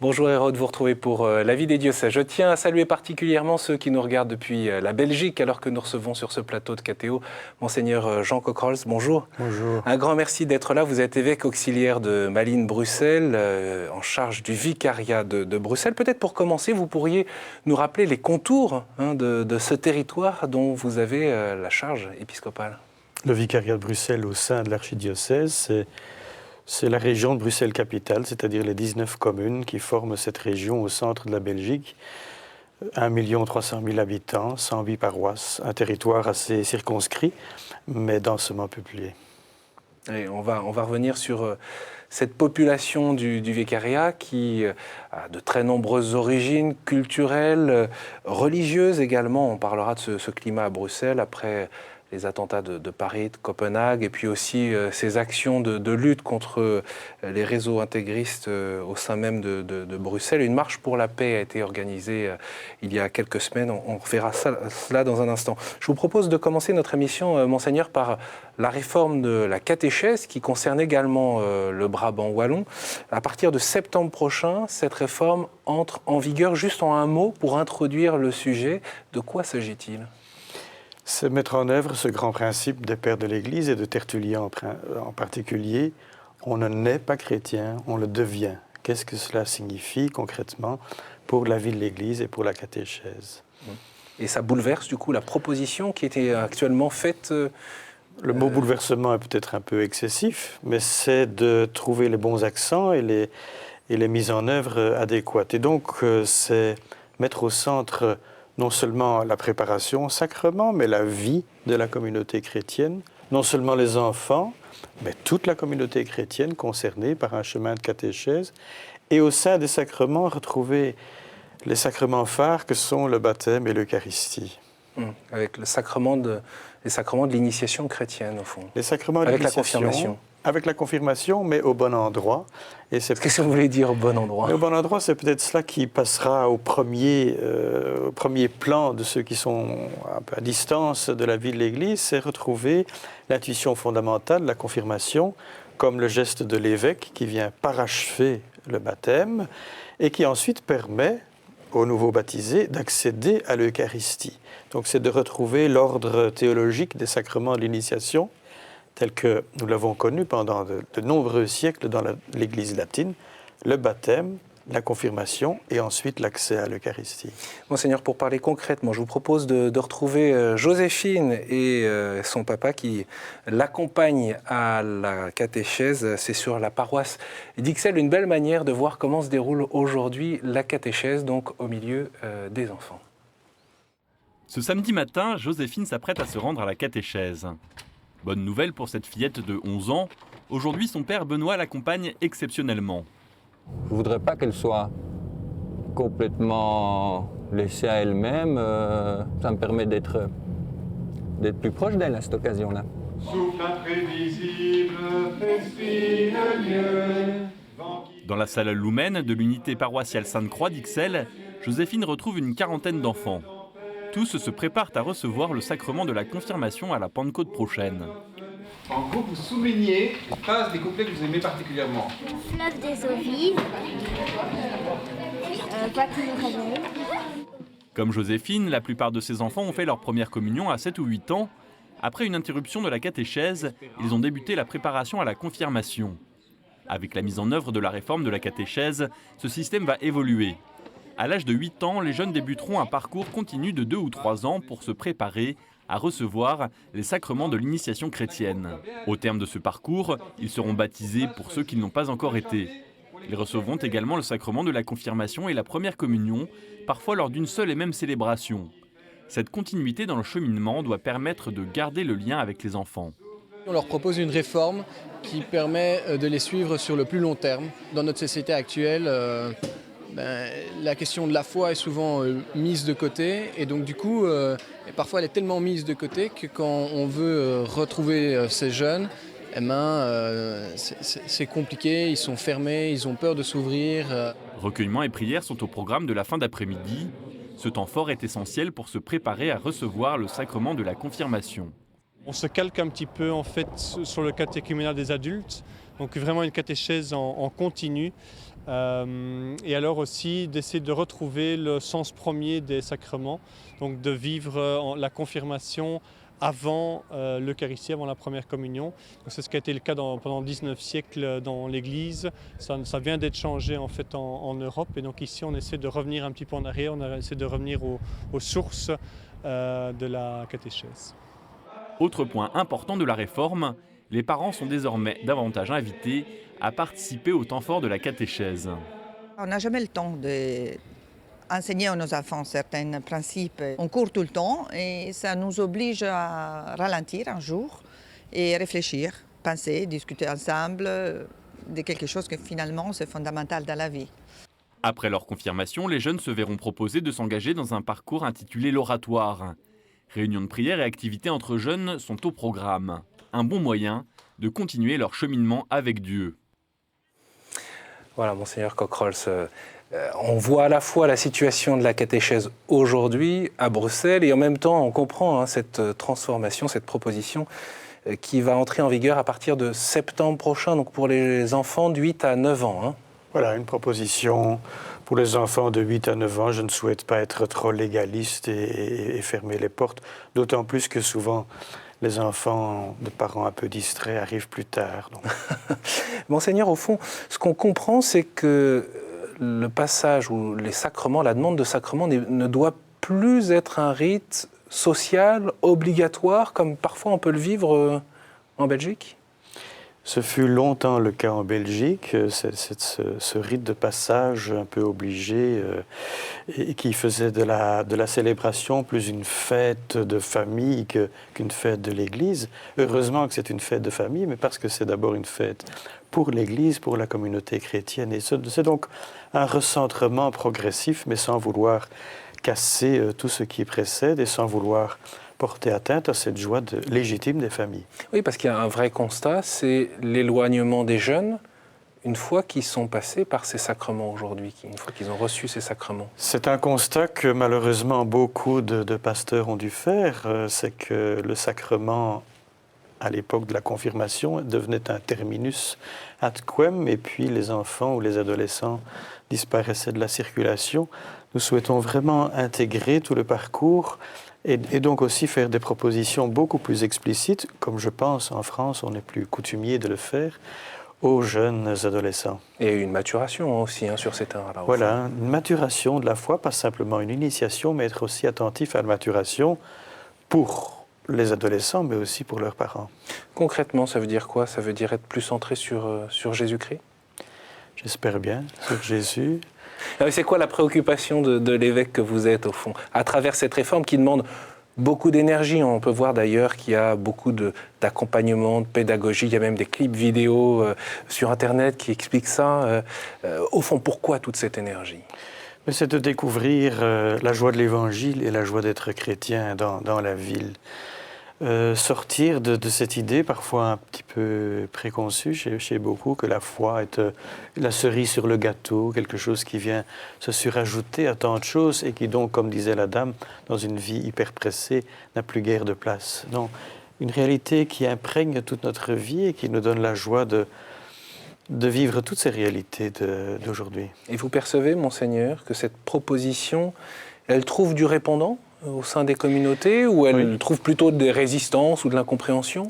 Bonjour Hérode, vous retrouvez pour la vie des diocèses. Je tiens à saluer particulièrement ceux qui nous regardent depuis la Belgique, alors que nous recevons sur ce plateau de KTO Monseigneur Jean Cockrols. Bonjour. Bonjour. Un grand merci d'être là. Vous êtes évêque auxiliaire de Malines-Bruxelles, en charge du vicariat de Bruxelles. Peut-être pour commencer, vous pourriez nous rappeler les contours de ce territoire dont vous avez la charge épiscopale. Le vicariat de Bruxelles au sein de l'archidiocèse, c'est la région de Bruxelles-Capitale, c'est-à-dire les 19 communes qui forment cette région au centre de la Belgique. 1 300 000 habitants, 108 paroisses, un territoire assez circonscrit, mais densément peuplé. Et on va revenir sur cette population du vicariat qui a de très nombreuses origines culturelles, religieuses également. On parlera de ce climat à Bruxelles après les attentats de Paris, de Copenhague, et puis aussi ces actions de lutte contre les réseaux intégristes au sein même de Bruxelles. Une marche pour la paix a été organisée il y a quelques semaines. On verra cela dans un instant. Je vous propose de commencer notre émission, Monseigneur, par la réforme de la catéchèse qui concerne également le Brabant wallon. À partir de septembre prochain, cette réforme entre en vigueur. Juste en un mot, pour introduire le sujet, de quoi s'agit-il ? C'est mettre en œuvre ce grand principe des pères de l'Église et de Tertullien en particulier. On ne naît pas chrétien, on le devient. Qu'est-ce que cela signifie concrètement pour la vie de l'Église et pour la catéchèse ? Et ça bouleverse du coup la proposition qui était actuellement faite. Le mot bouleversement est peut-être un peu excessif, mais c'est de trouver les bons accents et les mises en œuvre adéquates. Et donc, c'est mettre au centre non seulement la préparation au sacrement, mais la vie de la communauté chrétienne, non seulement les enfants, mais toute la communauté chrétienne concernée par un chemin de catéchèse, et au sein des sacrements, retrouver les sacrements phares que sont le baptême et l'Eucharistie. Avec les sacrements de l'initiation chrétienne, au fond. Les sacrements de avec l'initiation, la confirmation. Avec la confirmation, mais au bon endroit. Qu'est-ce que vous voulez dire au bon endroit ? Au bon endroit, c'est peut-être cela qui passera au premier plan de ceux qui sont un peu à distance de la vie de l'Église, c'est retrouver l'intuition fondamentale, la confirmation, comme le geste de l'évêque qui vient parachever le baptême et qui ensuite permet aux nouveaux baptisés d'accéder à l'Eucharistie. Donc c'est de retrouver l'ordre théologique des sacrements de l'initiation, tel que nous l'avons connu pendant de nombreux siècles dans l'Église latine, le baptême, la confirmation et ensuite l'accès à l'Eucharistie. Monseigneur, pour parler concrètement, je vous propose de retrouver Joséphine et son papa qui l'accompagnent à la catéchèse. C'est sur la paroisse d'Ixelles, une belle manière de voir comment se déroule aujourd'hui la catéchèse, donc au milieu des enfants. Ce samedi matin, Joséphine s'apprête à se rendre à la catéchèse. Bonne nouvelle pour cette fillette de 11 ans. Aujourd'hui, son père Benoît l'accompagne exceptionnellement. Je ne voudrais pas qu'elle soit complètement laissée à elle-même. Ça me permet d'être plus proche d'elle à cette occasion-là. Souffle imprévisible, esprit de Dieu. Dans la salle Lumen de l'unité paroissiale Sainte-Croix d'Ixelles, Joséphine retrouve une quarantaine d'enfants. Tous se préparent à recevoir le sacrement de la confirmation à la Pentecôte prochaine. En gros, vous soulignez une phrase des couplets que vous aimez particulièrement. Fleuve des eaux vives. Toi qui nous réveille. Comme Joséphine, la plupart de ses enfants ont fait leur première communion à 7 ou 8 ans. Après une interruption de la catéchèse, ils ont débuté la préparation à la confirmation. Avec la mise en œuvre de la réforme de la catéchèse, ce système va évoluer. À l'âge de 8 ans, les jeunes débuteront un parcours continu de 2 ou 3 ans pour se préparer à recevoir les sacrements de l'initiation chrétienne. Au terme de ce parcours, ils seront baptisés pour ceux qui n'ont pas encore été. Ils recevront également le sacrement de la confirmation et la première communion, parfois lors d'une seule et même célébration. Cette continuité dans le cheminement doit permettre de garder le lien avec les enfants. On leur propose une réforme qui permet de les suivre sur le plus long terme. Dans notre société actuelle, la question de la foi est souvent mise de côté et donc du coup, parfois elle est tellement mise de côté que quand on veut retrouver ces jeunes, c'est compliqué, ils sont fermés, ils ont peur de s'ouvrir. Recueillement et prières sont au programme de la fin d'après-midi. Ce temps fort est essentiel pour se préparer à recevoir le sacrement de la confirmation. On se calque un petit peu en fait sur le catéchuménat des adultes, donc vraiment une catéchèse en continu Et alors aussi d'essayer de retrouver le sens premier des sacrements, donc de vivre la confirmation avant l'Eucharistie, avant la première communion. C'est ce qui a été le cas pendant 19 siècles dans l'Église. Ça vient d'être changé en fait en Europe. Et donc ici, on essaie de revenir un petit peu en arrière, on essaie de revenir aux sources de la catéchèse. Autre point important de la réforme, les parents sont désormais davantage invités à participer au temps fort de la catéchèse. On n'a jamais le temps d'enseigner à nos enfants certains principes. On court tout le temps et ça nous oblige à ralentir un jour et réfléchir, penser, discuter ensemble de quelque chose que finalement c'est fondamental dans la vie. Après leur confirmation, les jeunes se verront proposer de s'engager dans un parcours intitulé l'oratoire. Réunions de prière et activités entre jeunes sont au programme. Un bon moyen de continuer leur cheminement avec Dieu. Voilà, Monseigneur Cockrols, on voit à la fois la situation de la catéchèse aujourd'hui à Bruxelles et en même temps on comprend cette transformation, cette proposition qui va entrer en vigueur à partir de septembre prochain, donc pour les enfants de 8 à 9 ans. Voilà, une proposition pour les enfants de 8 à 9 ans. Je ne souhaite pas être trop légaliste et fermer les portes, d'autant plus que souvent les enfants de parents un peu distraits arrivent plus tard. Donc. Monseigneur, au fond, ce qu'on comprend, c'est que le passage ou les sacrements, la demande de sacrement ne doit plus être un rite social, obligatoire, comme parfois on peut le vivre en Belgique ? Ce fut longtemps le cas en Belgique, ce rite de passage un peu obligé et qui faisait de la célébration plus une fête de famille qu'une fête de l'Église. Heureusement que c'est une fête de famille, mais parce que c'est d'abord une fête pour l'Église, pour la communauté chrétienne. Et c'est donc un recentrement progressif, mais sans vouloir casser tout ce qui précède et sans vouloir porter atteinte à cette joie légitime des familles. Oui, parce qu'il y a un vrai constat, c'est l'éloignement des jeunes une fois qu'ils sont passés par ces sacrements aujourd'hui, une fois qu'ils ont reçu ces sacrements. C'est un constat que malheureusement beaucoup de pasteurs ont dû faire, c'est que le sacrement, à l'époque de la confirmation, devenait un terminus ad quem, et puis les enfants ou les adolescents disparaissaient de la circulation. Nous souhaitons vraiment intégrer tout le parcours et donc aussi faire des propositions beaucoup plus explicites, comme je pense en France, on est plus coutumier de le faire, aux jeunes adolescents. Et une maturation aussi sur ces terrains-là. Voilà, une maturation de la foi, pas simplement une initiation, mais être aussi attentif à la maturation pour les adolescents, mais aussi pour leurs parents. Concrètement, ça veut dire quoi ? Ça veut dire être plus centré sur Jésus-Christ ? J'espère bien, sur Jésus. C'est quoi la préoccupation de l'évêque que vous êtes, au fond, à travers cette réforme qui demande beaucoup d'énergie? On peut voir d'ailleurs qu'il y a beaucoup d'accompagnement, de pédagogie, il y a même des clips vidéo sur Internet qui expliquent ça. Au fond, pourquoi toute cette énergie ? Mais c'est de découvrir la joie de l'Évangile et la joie d'être chrétien dans la ville. Sortir de cette idée parfois un petit peu préconçue chez beaucoup que la foi est la cerise sur le gâteau, quelque chose qui vient se surajouter à tant de choses et qui donc, comme disait la dame, dans une vie hyper pressée, n'a plus guère de place. Non, une réalité qui imprègne toute notre vie et qui nous donne la joie de vivre toutes ces réalités d'aujourd'hui. Et vous percevez, Monseigneur, que cette proposition, elle trouve du répondant au sein des communautés, ou elle trouve plutôt des résistances ou de l'incompréhension ?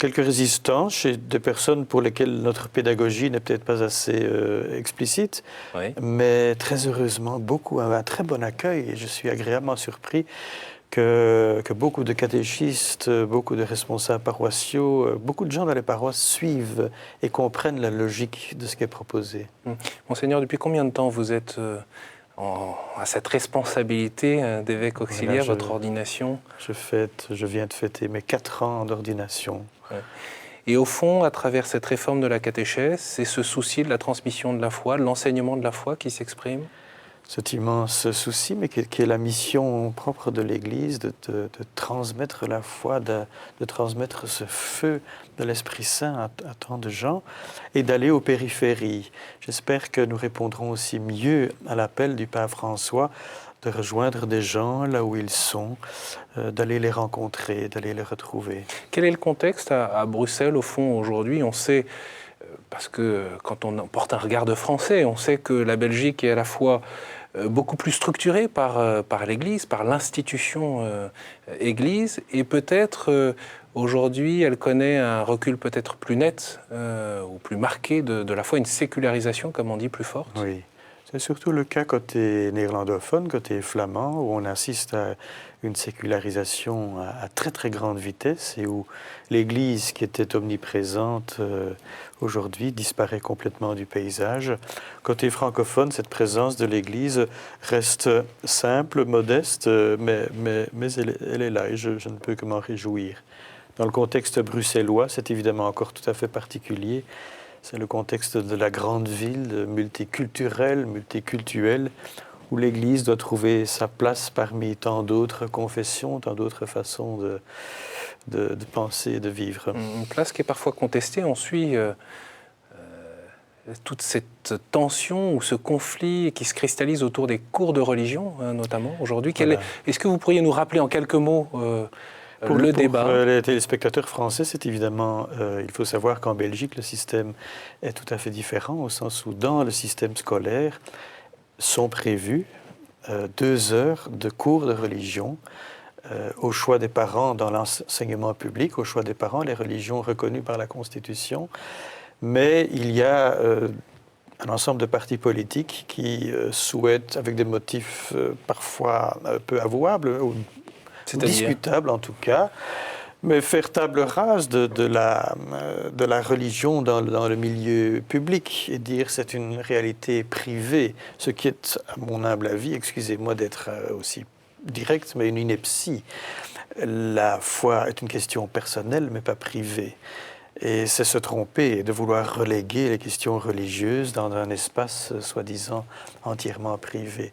Quelques résistances chez des personnes pour lesquelles notre pédagogie n'est peut-être pas assez explicite, mais très heureusement, beaucoup ont un très bon accueil et je suis agréablement surpris que beaucoup de catéchistes, beaucoup de responsables paroissiaux, beaucoup de gens dans les paroisses suivent et comprennent la logique de ce qui est proposé. Monseigneur, depuis combien de temps vous êtes à cette responsabilité d'évêque auxiliaire, votre ordination ? Je viens de fêter mes 4 ans d'ordination. Ouais. Et au fond, à travers cette réforme de la catéchèse, c'est ce souci de la transmission de la foi, de l'enseignement de la foi qui s'exprime ? Cet immense souci, mais qui est la mission propre de l'Église, de transmettre la foi, de transmettre ce feu de l'Esprit Saint à tant de gens, et d'aller aux périphéries. J'espère que nous répondrons aussi mieux à l'appel du Pape François de rejoindre des gens là où ils sont, d'aller les rencontrer, d'aller les retrouver. Quel est le contexte à Bruxelles, au fond, aujourd'hui ? On sait parce que quand on porte un regard de Français, on sait que la Belgique est à la fois beaucoup plus structurée par l'Église, par l'institution Église, et peut-être aujourd'hui elle connaît un recul peut-être plus net ou plus marqué de la fois une sécularisation, comme on dit, plus forte. Oui. C'est surtout le cas côté néerlandophone, côté flamand, où on assiste à une sécularisation à très très grande vitesse et où l'Église, qui était omniprésente aujourd'hui, disparaît complètement du paysage. Côté francophone, cette présence de l'Église reste simple, modeste, mais elle est là et je ne peux que m'en réjouir. Dans le contexte bruxellois, c'est évidemment encore tout à fait particulier. C'est le contexte de la grande ville, multiculturelle, multicultuelle, où l'Église doit trouver sa place parmi tant d'autres confessions, tant d'autres façons de penser et de vivre. Une place qui est parfois contestée. On suit toute cette tension ou ce conflit qui se cristallise autour des cours de religion, notamment aujourd'hui. Voilà. Est-ce que vous pourriez nous rappeler en quelques mots pour débat. Les téléspectateurs français, c'est évidemment, il faut savoir qu'en Belgique, le système est tout à fait différent, au sens où dans le système scolaire sont prévues 2 heures de cours de religion au choix des parents dans l'enseignement public, au choix des parents, les religions reconnues par la Constitution. Mais il y a un ensemble de partis politiques qui souhaitent, avec des motifs parfois peu avouables, ou discutable en tout cas, mais faire table rase de la religion dans le milieu public et dire c'est une réalité privée, ce qui est, à mon humble avis, excusez-moi d'être aussi direct, mais une ineptie. La foi est une question personnelle, mais pas privée. Et c'est se tromper de vouloir reléguer les questions religieuses dans un espace soi-disant entièrement privé.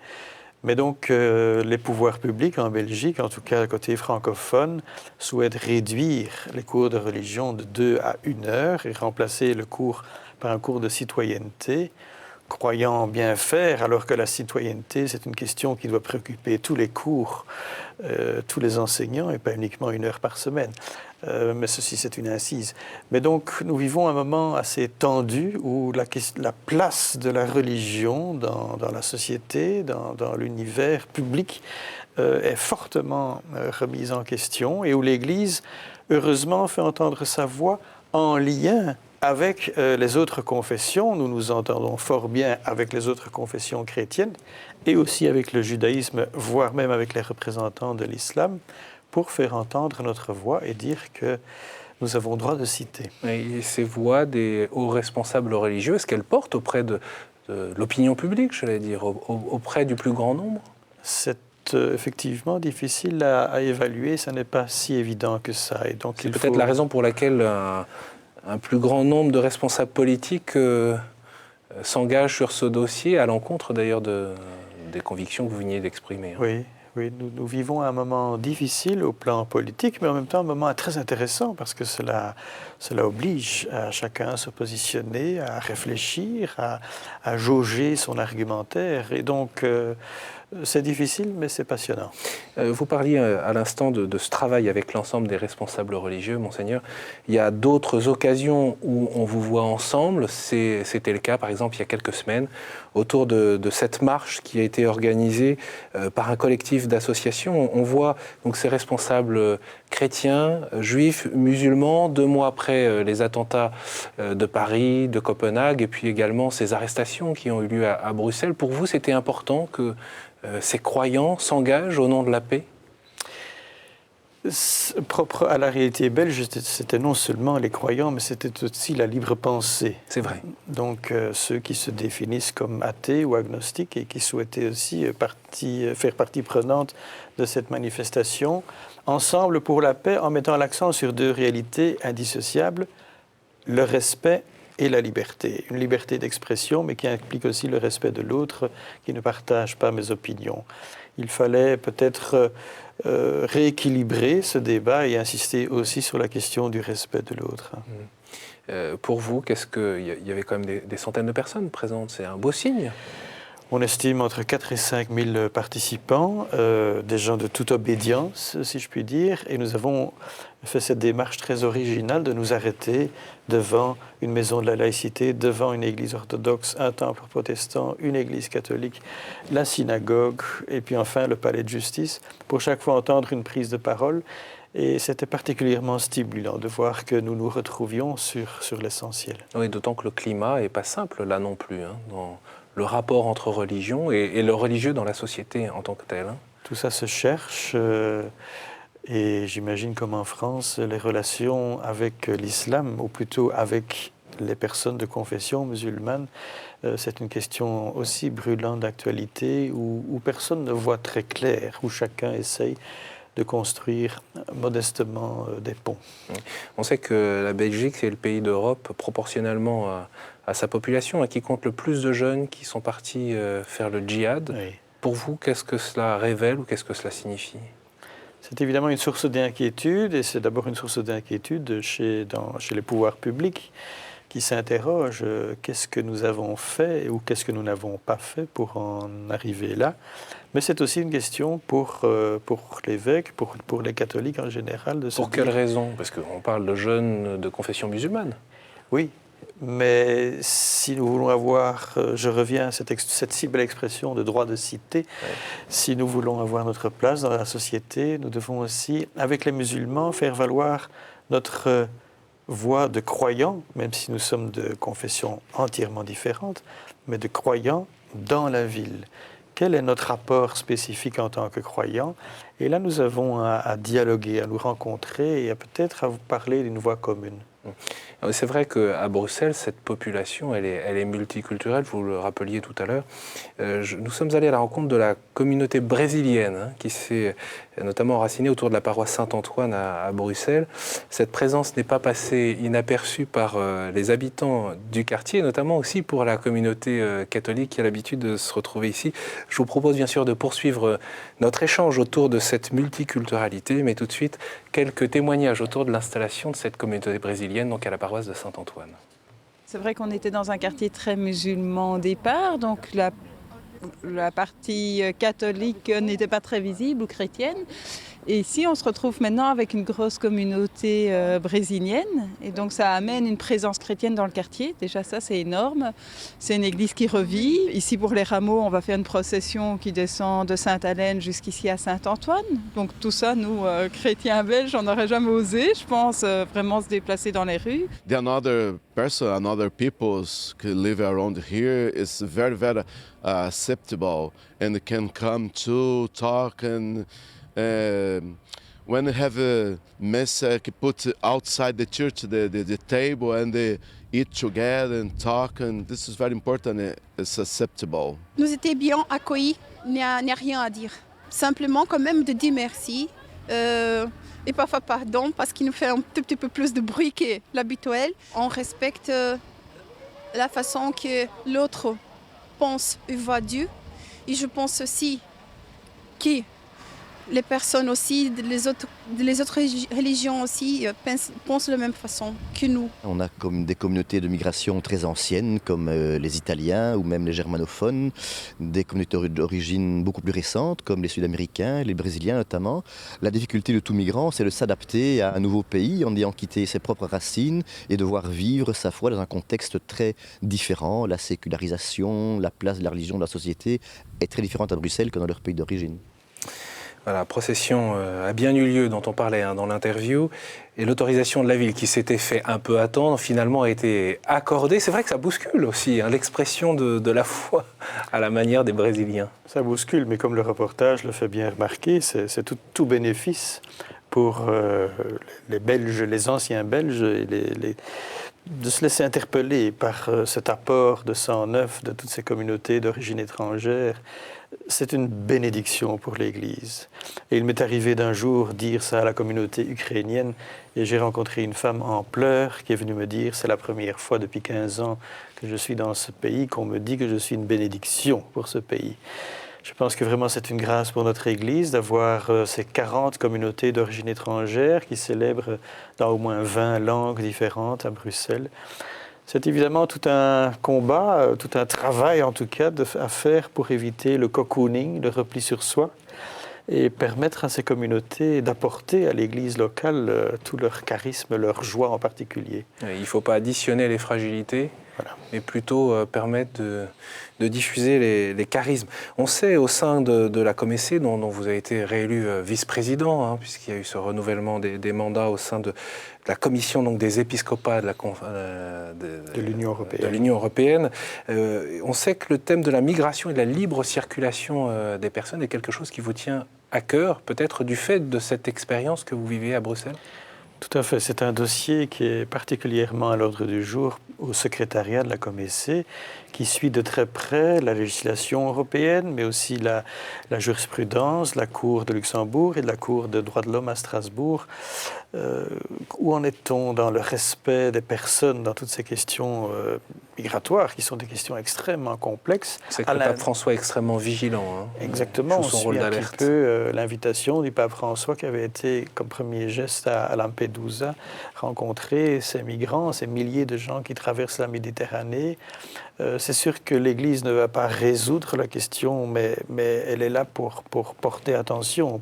Mais donc, les pouvoirs publics en Belgique, en tout cas côté francophone, souhaitent réduire les cours de religion de 2 à 1 heure et remplacer le cours par un cours de citoyenneté, croyant bien faire, alors que la citoyenneté, c'est une question qui doit préoccuper tous les cours, tous les enseignants, et pas uniquement 1 heure par semaine. Mais ceci, c'est une incise. Mais donc, nous vivons un moment assez tendu où la place de la religion dans la société, dans l'univers public, est fortement remise en question et où l'Église, heureusement, fait entendre sa voix en lien avec les autres confessions. Nous nous entendons fort bien avec les autres confessions chrétiennes et aussi avec le judaïsme, voire même avec les représentants de l'islam, pour faire entendre notre voix et dire que nous avons droit de citer. Et ces voix des hauts responsables religieux, est-ce qu'elles portent auprès de l'opinion publique, j'allais dire, auprès du plus grand nombre? C'est effectivement difficile à évaluer, ça n'est pas si évident que ça. Et donc c'est peut-être la raison pour laquelle un plus grand nombre de responsables politiques s'engagent sur ce dossier, à l'encontre d'ailleurs des convictions que vous veniez d'exprimer. Oui. Oui, nous vivons un moment difficile au plan politique, mais en même temps un moment très intéressant parce que cela oblige à chacun à se positionner, à réfléchir, à jauger son argumentaire. Et donc, c'est difficile, mais c'est passionnant. Vous parliez à l'instant de ce travail avec l'ensemble des responsables religieux, Monseigneur. Il y a d'autres occasions où on vous voit ensemble. C'était le cas, par exemple, il y a quelques semaines, autour de cette marche qui a été organisée par un collectif d'associations. On voit donc ces responsables chrétiens, juifs, musulmans, 2 mois après les attentats de Paris, de Copenhague, et puis également ces arrestations qui ont eu lieu à Bruxelles. Pour vous, c'était important que ces croyants s'engagent au nom de la paix? Propre à la réalité belge, c'était non seulement les croyants, mais c'était aussi la libre pensée. C'est vrai. Donc ceux qui se définissent comme athées ou agnostiques et qui souhaitaient aussi faire partie prenante de cette manifestation, ensemble pour la paix, en mettant l'accent sur 2 réalités indissociables, le respect et la liberté. Une liberté d'expression, mais qui implique aussi le respect de l'autre, qui ne partage pas mes opinions. Il fallait peut-être rééquilibrer ce débat et insister aussi sur la question du respect de l'autre. Pour vous, il y avait quand même des centaines de personnes présentes, c'est un beau signe? On estime entre 4 et 5 000 participants, des gens de toute obédience, si je puis dire, et nous avons fait cette démarche très originale de nous arrêter devant une maison de la laïcité, devant une église orthodoxe, un temple protestant, une église catholique, la synagogue, et puis enfin le palais de justice, pour chaque fois entendre une prise de parole. Et c'était particulièrement stimulant de voir que nous nous retrouvions sur l'essentiel. Oui, d'autant que le climat n'est pas simple là non plus, hein, dans le rapport entre religions et le religieux dans la société en tant que tel. Hein. Tout ça se cherche. Et j'imagine comme en France, les relations avec l'islam, ou plutôt avec les personnes de confession musulmane, c'est une question aussi brûlante d'actualité où personne ne voit très clair, où chacun essaye de construire modestement des ponts. On sait que la Belgique, c'est le pays d'Europe proportionnellement à sa population, qui compte le plus de jeunes qui sont partis faire le djihad. Oui. Pour vous, qu'est-ce que cela révèle ou qu'est-ce que cela signifie ? C'est évidemment une source d'inquiétude, et c'est d'abord une source d'inquiétude chez les pouvoirs publics qui s'interrogent qu'est-ce que nous avons fait ou qu'est-ce que nous n'avons pas fait pour en arriver là. Mais c'est aussi une question pour l'évêque, pour les catholiques en général. Pour quelle raison ? Parce qu'on parle de jeunes de confession musulmane. Oui, mais si nous voulons avoir, je reviens à cette si belle expression de droit de cité, si nous voulons avoir notre place dans la société, nous devons aussi, avec les musulmans, faire valoir notre voix de croyants, même si nous sommes de confessions entièrement différentes, mais de croyants dans la ville. Quel est notre rapport spécifique en tant que croyants ? Et là, nous avons à dialoguer, à nous rencontrer et à peut-être à vous parler d'une voix commune. C'est vrai qu'à Bruxelles, cette population, elle est multiculturelle, vous le rappeliez tout à l'heure. Nous sommes allés à la rencontre de la communauté brésilienne, qui s'est notamment enracinée autour de la paroisse Saint-Antoine à Bruxelles. Cette présence n'est pas passée inaperçue par les habitants du quartier, notamment aussi pour la communauté catholique qui a l'habitude de se retrouver ici. Je vous propose bien sûr de poursuivre notre échange autour de cette multiculturalité, mais tout de suite, quelques témoignages autour de l'installation de cette communauté brésilienne, donc à la paroisse de Saint-Antoine. C'est vrai qu'on était dans un quartier très musulman au départ, donc la partie catholique n'était pas très visible ou chrétienne. Et ici, on se retrouve maintenant avec une grosse communauté brésilienne. Et donc, ça amène une présence chrétienne dans le quartier. Déjà, ça, c'est énorme. C'est une église qui revit. Ici, pour les rameaux, on va faire une procession qui descend de Sainte-Hélène jusqu'ici à Saint-Antoine. Donc, tout ça, nous, chrétiens belges, on n'aurait jamais osé, je pense, vraiment se déplacer dans les rues. Another peoples who live around here is very, very acceptable and can come to talk and when they have a mess, put outside the church the table and they eat together and talk, and this is very important. It's acceptable. Nous étions bien accueillis, il n'y a rien à dire. Simplement, quand même, de dire merci et parfois pardon parce qu'il nous fait un tout petit peu plus de bruit que l'habituel. On respecte la façon que l'autre pense et voit Dieu, et je pense aussi que les personnes aussi, les autres religions aussi pensent de la même façon que nous. On a comme des communautés de migration très anciennes, comme les Italiens ou même les germanophones, des communautés d'origine beaucoup plus récentes, comme les Sud-Américains, les Brésiliens notamment. La difficulté de tout migrant, c'est de s'adapter à un nouveau pays en ayant quitté ses propres racines et devoir vivre sa foi dans un contexte très différent. La sécularisation, la place de la religion dans la société est très différente à Bruxelles que dans leur pays d'origine. Voilà, la procession a bien eu lieu, dont on parlait dans l'interview, et l'autorisation de la ville qui s'était fait un peu attendre, finalement a été accordée. C'est vrai que ça bouscule aussi, l'expression de la foi à la manière des Brésiliens. Ça bouscule, mais comme le reportage le fait bien remarquer, c'est tout bénéfice pour les Belges, les anciens Belges, et de se laisser interpeller par cet apport de sang neuf de toutes ces communautés d'origine étrangère. C'est une bénédiction pour l'Église. Et il m'est arrivé d'un jour dire ça à la communauté ukrainienne, et j'ai rencontré une femme en pleurs qui est venue me dire, c'est la première fois depuis 15 ans que je suis dans ce pays, qu'on me dit que je suis une bénédiction pour ce pays. Je pense que vraiment c'est une grâce pour notre Église d'avoir ces 40 communautés d'origine étrangère qui célèbrent dans au moins 20 langues différentes à Bruxelles. C'est évidemment tout un combat, tout un travail en tout cas à faire pour éviter le cocooning, le repli sur soi, et permettre à ces communautés d'apporter à l'Église locale tout leur charisme, leur joie en particulier. Il ne faut pas additionner les fragilités, mais plutôt permettre de diffuser les charismes. On sait au sein de la Comessé, dont vous avez été réélu vice-président, puisqu'il y a eu ce renouvellement des mandats au sein de la commission donc, des épiscopats de l'Union européenne. On sait que le thème de la migration et de la libre circulation des personnes est quelque chose qui vous tient à cœur, peut-être du fait de cette expérience que vous vivez à Bruxelles. Tout à fait. C'est un dossier qui est particulièrement à l'ordre du jour au secrétariat de la Comessé, qui suit de très près la législation européenne, mais aussi la jurisprudence, la Cour de Luxembourg et la Cour de droits de l'homme à Strasbourg. Où en est-on dans le respect des personnes dans toutes ces questions migratoires, qui sont des questions extrêmement complexes? C'est que le pape François est extrêmement vigilant. Exactement. On suit un petit peu l'invitation du pape François qui avait été, comme premier geste à Lampedusa, rencontrer ces migrants, ces milliers de gens qui traversent la Méditerranée. C'est sûr que l'Église ne va pas résoudre la question, mais elle est là pour porter attention,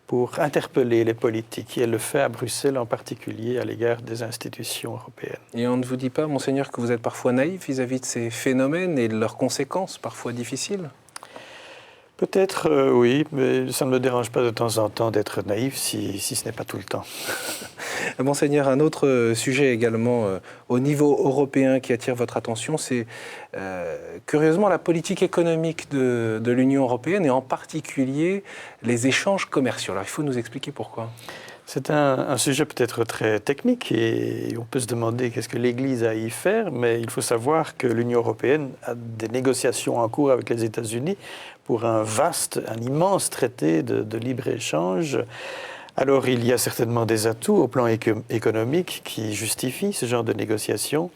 pour interpeller les politiques. Et elle le fait à Bruxelles en particulier à l'égard des institutions européennes. Et on ne vous dit pas, Monseigneur, que vous êtes parfois naïf vis-à-vis de ces phénomènes et de leurs conséquences parfois difficiles? Peut-être, oui, mais ça ne me dérange pas de temps en temps d'être naïf, si ce n'est pas tout le temps. Monseigneur, un autre sujet également au niveau européen qui attire votre attention, c'est curieusement la politique économique de l'Union européenne et en particulier les échanges commerciaux. Alors il faut nous expliquer pourquoi. C'est un sujet peut-être très technique et on peut se demander qu'est-ce que l'Église a à y faire, mais il faut savoir que l'Union européenne a des négociations en cours avec les États-Unis pour un immense traité de libre-échange. Alors il y a certainement des atouts au plan économique qui justifient ce genre de négociations,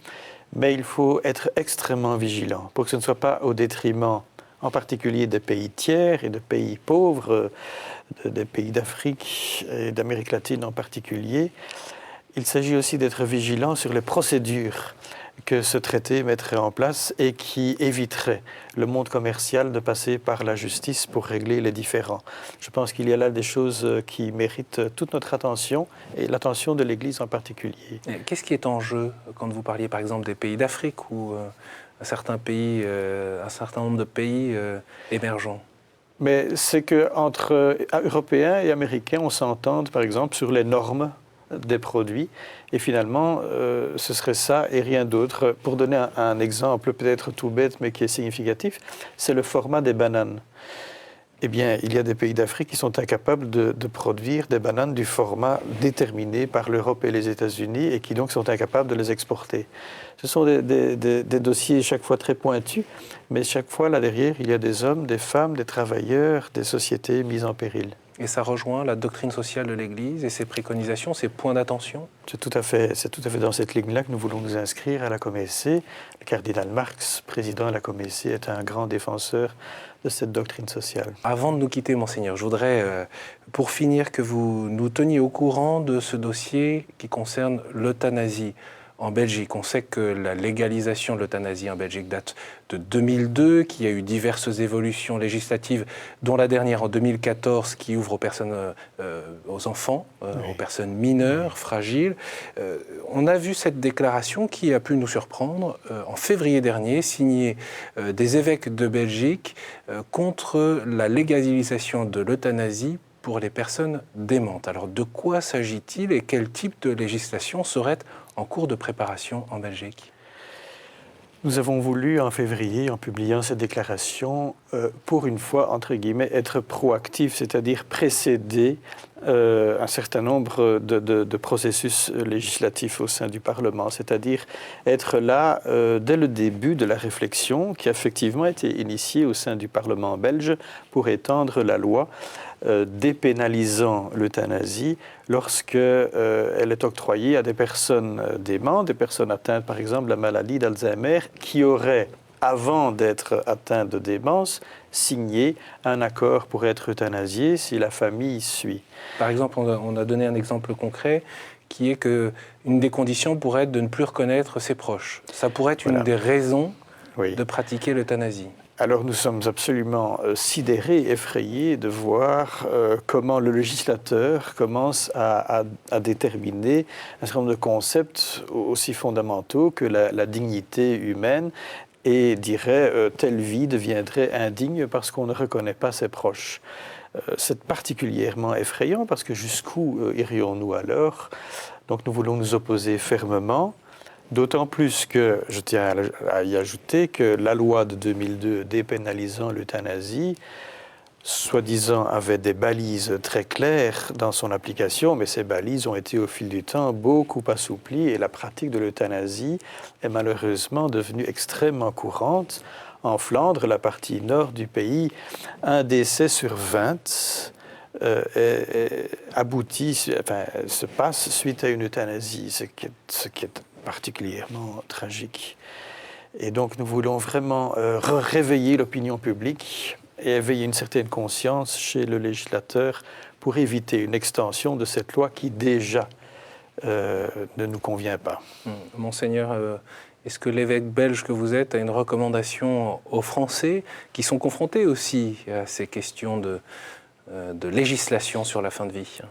mais il faut être extrêmement vigilant pour que ce ne soit pas au détriment en particulier des pays tiers et de pays pauvres, des pays d'Afrique et d'Amérique latine en particulier. Il s'agit aussi d'être vigilant sur les procédures que ce traité mettrait en place et qui éviterait le monde commercial de passer par la justice pour régler les différends. Je pense qu'il y a là des choses qui méritent toute notre attention et l'attention de l'Église en particulier. Qu'est-ce qui est en jeu quand vous parliez par exemple des pays d'Afrique ou un certain nombre de pays émergents? Mais c'est qu'entre Européens et Américains, on s'entende par exemple sur les normes des produits. Et finalement, ce serait ça et rien d'autre. Pour donner un exemple peut-être tout bête, mais qui est significatif, c'est le format des bananes. Eh bien, il y a des pays d'Afrique qui sont incapables de produire des bananes du format déterminé par l'Europe et les États-Unis et qui donc sont incapables de les exporter. Ce sont des dossiers chaque fois très pointus, mais chaque fois là derrière, il y a des hommes, des femmes, des travailleurs, des sociétés mises en péril. Et ça rejoint la doctrine sociale de l'Église et ses préconisations, ses points d'attention? C'est tout à fait dans cette ligne-là que nous voulons nous inscrire à la Comessé. Le cardinal Marx, président de la Comessé, est un grand défenseur de cette doctrine sociale. Avant de nous quitter, Monseigneur, je voudrais, pour finir, que vous nous teniez au courant de ce dossier qui concerne l'euthanasie en Belgique. On sait que la légalisation de l'euthanasie en Belgique date de 2002, qu'il y a eu diverses évolutions législatives, dont la dernière en 2014 qui ouvre aux personnes, aux enfants, aux personnes mineures, fragiles. On a vu cette déclaration qui a pu nous surprendre en février dernier, signée des évêques de Belgique contre la légalisation de l'euthanasie pour les personnes démentes. Alors de quoi s'agit-il et quel type de législation serait en cours de préparation en Belgique? Nous avons voulu en février, en publiant cette déclaration, pour une fois, entre guillemets, être proactif, c'est-à-dire précéder un certain nombre de processus législatifs au sein du Parlement, c'est-à-dire être là dès le début de la réflexion qui a effectivement été initiée au sein du Parlement belge pour étendre la loi dépénalisant l'euthanasie lorsqu'elle est octroyée à des personnes démentes, des personnes atteintes par exemple de la maladie d'Alzheimer qui auraient, avant d'être atteintes de démence, signé un accord pour être euthanasié si la famille suit. Par exemple, on a donné un exemple concret qui est qu'une des conditions pourrait être de ne plus reconnaître ses proches. Ça pourrait être une des raisons de pratiquer l'euthanasie. Alors nous sommes absolument sidérés, effrayés de voir comment le législateur commence à déterminer un certain nombre de concepts aussi fondamentaux que la dignité humaine et dirait telle vie deviendrait indigne parce qu'on ne reconnaît pas ses proches. C'est particulièrement effrayant parce que jusqu'où irions-nous alors? Donc nous voulons nous opposer fermement. D'autant plus que, je tiens à y ajouter, que la loi de 2002 dépénalisant l'euthanasie, soi-disant, avait des balises très claires dans son application, mais ces balises ont été au fil du temps beaucoup assouplies et la pratique de l'euthanasie est malheureusement devenue extrêmement courante. En Flandre, la partie nord du pays, un décès sur 20 se passe suite à une euthanasie, ce qui est particulièrement tragique. Et donc nous voulons vraiment réveiller l'opinion publique et éveiller une certaine conscience chez le législateur pour éviter une extension de cette loi qui déjà ne nous convient pas. Monseigneur, est-ce que l'évêque belge que vous êtes a une recommandation aux Français qui sont confrontés aussi à ces questions de législation sur la fin de vie?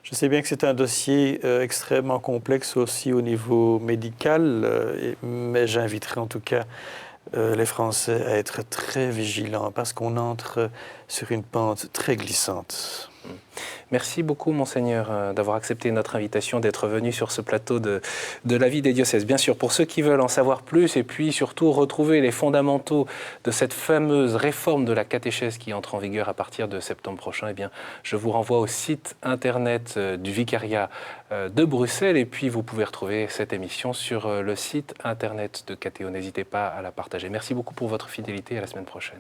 Je sais bien que c'est un dossier extrêmement complexe aussi au niveau médical, mais j'inviterai en tout cas les Français à être très vigilants parce qu'on entre sur une pente très glissante. Merci beaucoup, Monseigneur, d'avoir accepté notre invitation, d'être venu sur ce plateau de la vie des diocèses. Bien sûr, pour ceux qui veulent en savoir plus et puis surtout retrouver les fondamentaux de cette fameuse réforme de la catéchèse qui entre en vigueur à partir de septembre prochain, eh bien, je vous renvoie au site internet du Vicariat de Bruxelles et puis vous pouvez retrouver cette émission sur le site internet de Catéo. N'hésitez pas à la partager. Merci beaucoup pour votre fidélité et à la semaine prochaine.